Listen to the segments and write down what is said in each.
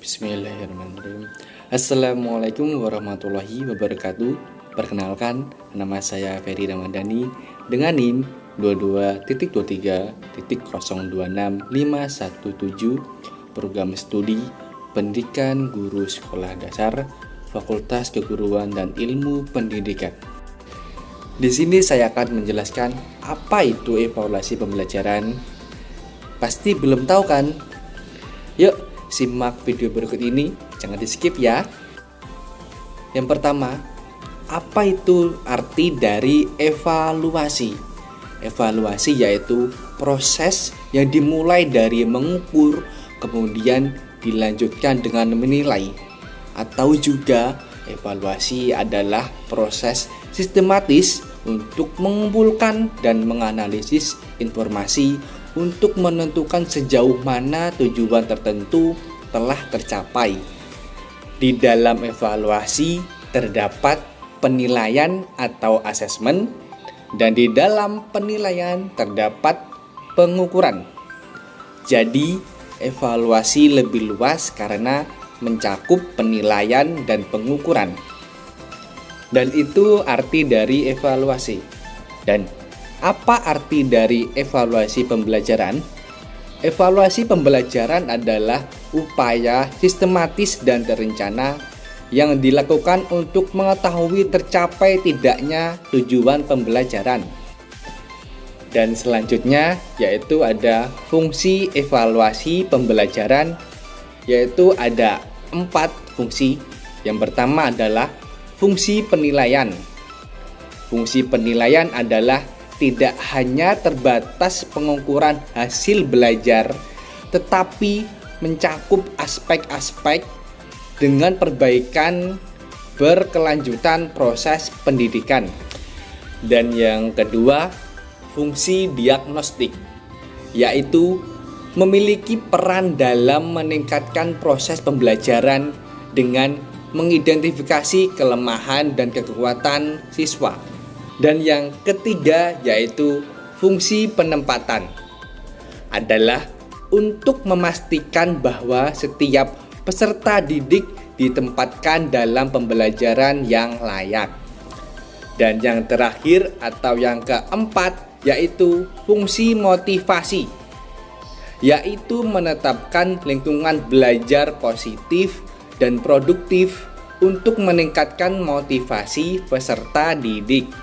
Bismillahirrahmanirrahim. Assalamualaikum warahmatullahi wabarakatuh. Perkenalkan, nama saya Ferry Ramadhani dengan NIM 22.23.026517, program studi Pendidikan Guru Sekolah Dasar, Fakultas Keguruan dan Ilmu Pendidikan. Di sini saya akan menjelaskan apa itu evaluasi pembelajaran. Pasti belum tahu kan? Yuk, simak video berikut ini, jangan di skip ya. Yang pertama, apa itu arti dari evaluasi? Evaluasi yaitu proses yang dimulai dari mengukur, kemudian dilanjutkan dengan menilai. Atau juga evaluasi adalah proses sistematis untuk mengumpulkan dan menganalisis informasi untuk menentukan sejauh mana tujuan tertentu telah tercapai. Di dalam evaluasi terdapat penilaian atau asesmen, dan di dalam penilaian terdapat pengukuran. Jadi, evaluasi lebih luas karena mencakup penilaian dan pengukuran. Dan itu arti dari evaluasi. Dan apa arti dari evaluasi pembelajaran? Evaluasi pembelajaran adalah upaya sistematis dan terencana yang dilakukan untuk mengetahui tercapai tidaknya tujuan pembelajaran. Dan selanjutnya yaitu ada fungsi evaluasi pembelajaran, yaitu ada 4 fungsi. Yang pertama adalah fungsi penilaian. Fungsi penilaian adalah tidak hanya terbatas pengukuran hasil belajar, tetapi mencakup aspek-aspek dengan perbaikan berkelanjutan proses pendidikan. Dan yang kedua, fungsi diagnostik, yaitu memiliki peran dalam meningkatkan proses pembelajaran dengan mengidentifikasi kelemahan dan kekuatan siswa. Dan yang ketiga yaitu fungsi penempatan, adalah untuk memastikan bahwa setiap peserta didik ditempatkan dalam pembelajaran yang layak. Dan yang terakhir atau yang keempat yaitu fungsi motivasi, yaitu menetapkan lingkungan belajar positif dan produktif untuk meningkatkan motivasi peserta didik.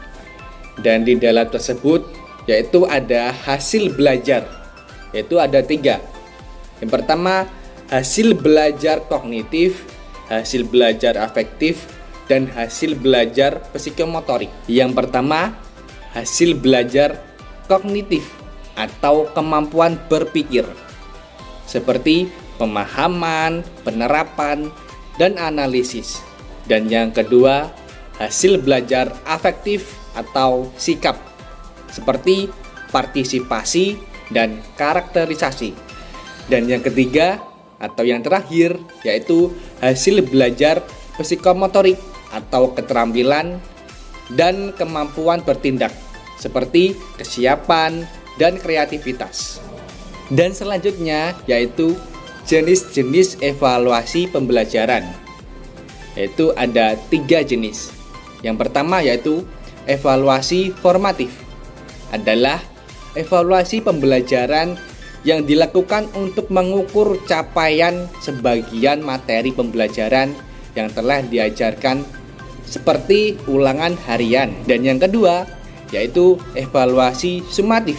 Dan di dalam tersebut yaitu ada hasil belajar, yaitu ada 3. Yang pertama, hasil belajar kognitif, hasil belajar afektif, dan hasil belajar psikomotorik. Yang pertama, hasil belajar kognitif atau kemampuan berpikir, seperti pemahaman, penerapan, dan analisis. Dan yang kedua, hasil belajar afektif atau sikap, seperti partisipasi dan karakterisasi. Dan yang ketiga atau yang terakhir yaitu hasil belajar psikomotorik atau keterampilan dan kemampuan bertindak, seperti kesiapan dan kreativitas. Dan selanjutnya yaitu jenis-jenis evaluasi pembelajaran, yaitu ada 3 jenis. Yang pertama yaitu evaluasi formatif, adalah evaluasi pembelajaran yang dilakukan untuk mengukur capaian sebagian materi pembelajaran yang telah diajarkan, seperti ulangan harian. Dan yang kedua yaitu evaluasi sumatif,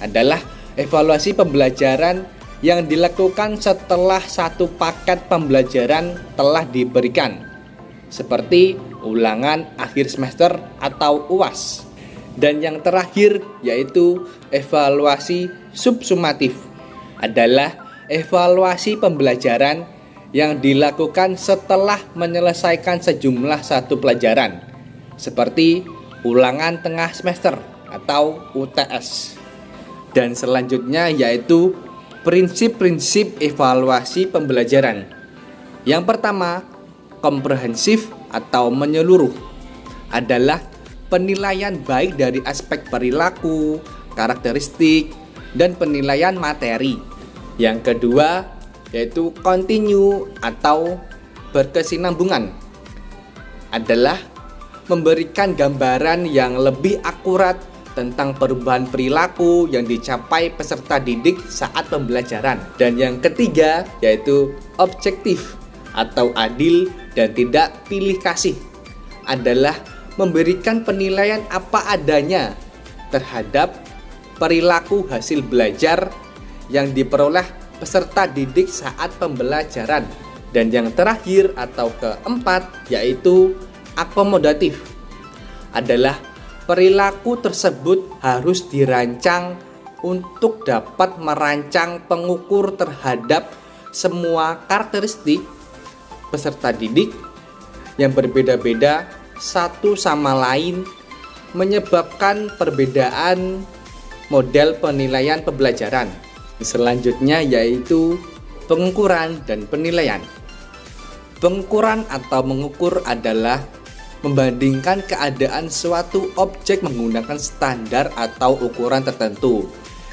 adalah evaluasi pembelajaran yang dilakukan setelah satu paket pembelajaran telah diberikan, seperti ulangan akhir semester atau UAS. Dan yang terakhir yaitu evaluasi subsumatif, adalah evaluasi pembelajaran yang dilakukan setelah menyelesaikan sejumlah satu pelajaran, seperti ulangan tengah semester atau UTS. Dan selanjutnya yaitu prinsip-prinsip evaluasi pembelajaran. Yang pertama, komprehensif atau menyeluruh, adalah penilaian baik dari aspek perilaku, karakteristik, dan penilaian materi. Yang kedua, yaitu continue atau berkesinambungan, adalah memberikan gambaran yang lebih akurat tentang perubahan perilaku yang dicapai peserta didik saat pembelajaran. Dan yang ketiga yaitu objektif atau adil dan tidak pilih kasih, adalah memberikan penilaian apa adanya terhadap perilaku hasil belajar yang diperoleh peserta didik saat pembelajaran. Dan yang terakhir atau keempat yaitu akomodatif, adalah perilaku tersebut harus dirancang untuk dapat merancang pengukur terhadap semua karakteristik peserta didik yang berbeda-beda satu sama lain, menyebabkan perbedaan model penilaian pembelajaran. Selanjutnya yaitu pengukuran dan penilaian. Pengukuran atau mengukur adalah membandingkan keadaan suatu objek menggunakan standar atau ukuran tertentu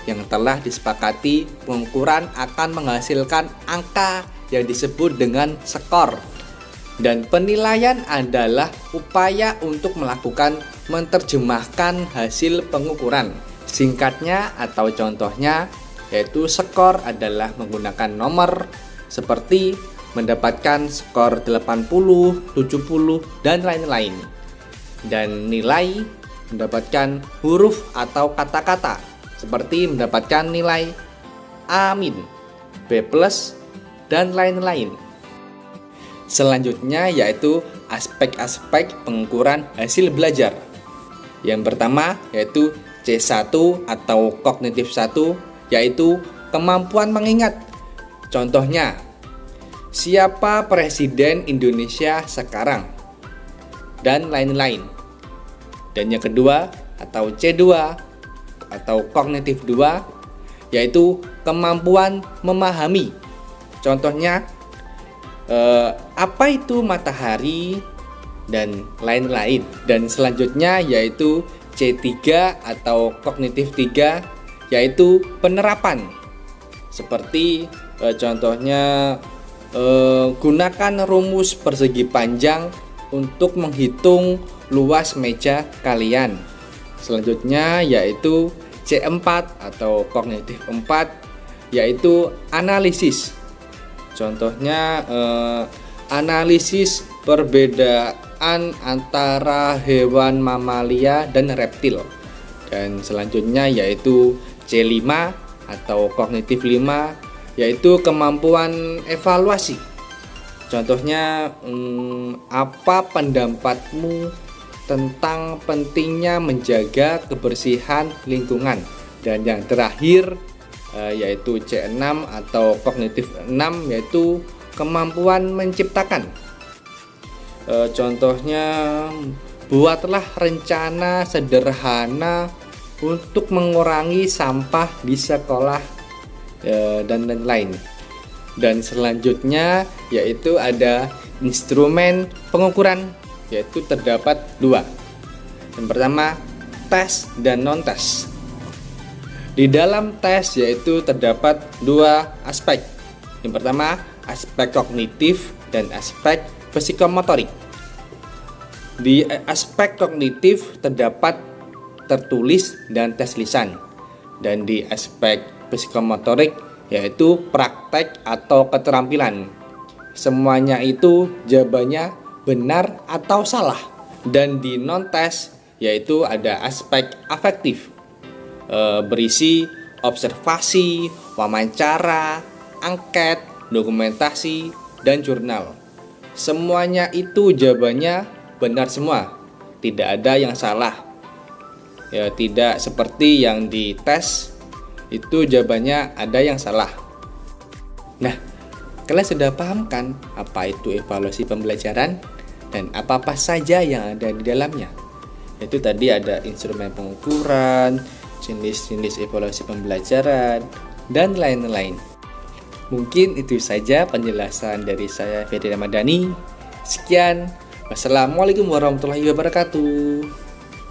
yang telah disepakati. Pengukuran akan menghasilkan angka yang disebut dengan skor. Dan penilaian adalah upaya untuk melakukan menerjemahkan hasil pengukuran. Singkatnya atau contohnya yaitu skor adalah menggunakan nomor seperti mendapatkan skor 80, 70, dan lain-lain. Dan nilai mendapatkan huruf atau kata-kata seperti mendapatkan nilai A-, B+, dan lain-lain. Selanjutnya yaitu aspek-aspek pengukuran hasil belajar. Yang pertama yaitu C1 atau kognitif 1, yaitu kemampuan mengingat. Contohnya, siapa presiden Indonesia sekarang? Dan lain-lain. Dan yang kedua atau C2 atau kognitif 2, yaitu kemampuan memahami. Contohnya, apa itu matahari dan lain-lain. Dan selanjutnya yaitu C3 atau kognitif 3, yaitu penerapan. Seperti contohnya gunakan rumus persegi panjang untuk menghitung luas meja kalian. Selanjutnya yaitu C4 atau kognitif 4, yaitu analisis. Contohnya analisis perbedaan antara hewan mamalia dan reptil. Dan selanjutnya yaitu C5 atau kognitif 5, yaitu kemampuan evaluasi. Contohnya apa pendapatmu tentang pentingnya menjaga kebersihan lingkungan. Dan yang terakhir yaitu C6 atau kognitif 6, yaitu kemampuan menciptakan. Contohnya, buatlah rencana sederhana untuk mengurangi sampah di sekolah dan lain-lain. Dan selanjutnya yaitu ada instrumen pengukuran, yaitu terdapat 2. Yang pertama, tes dan non-tes. Di dalam tes yaitu terdapat 2 aspek. Yang pertama, aspek kognitif dan aspek psikomotorik. Di aspek kognitif terdapat tertulis dan tes lisan. Dan di aspek psikomotorik yaitu praktek atau keterampilan. Semuanya itu jawabannya benar atau salah. Dan di non-tes yaitu ada aspek afektif, berisi observasi, wawancara, angket, dokumentasi, dan jurnal. Semuanya itu jawabannya benar semua, tidak ada yang salah. Ya, tidak seperti yang di tes itu jawabannya ada yang salah. Nah, kalian sudah paham kan apa itu evaluasi pembelajaran dan apa-apa saja yang ada di dalamnya? Itu tadi ada instrumen pengukuran, jenis-jenis evaluasi pembelajaran, dan lain-lain. Mungkin itu saja penjelasan dari saya, Ferry Ramadhani. Sekian, wassalamualaikum warahmatullahi wabarakatuh.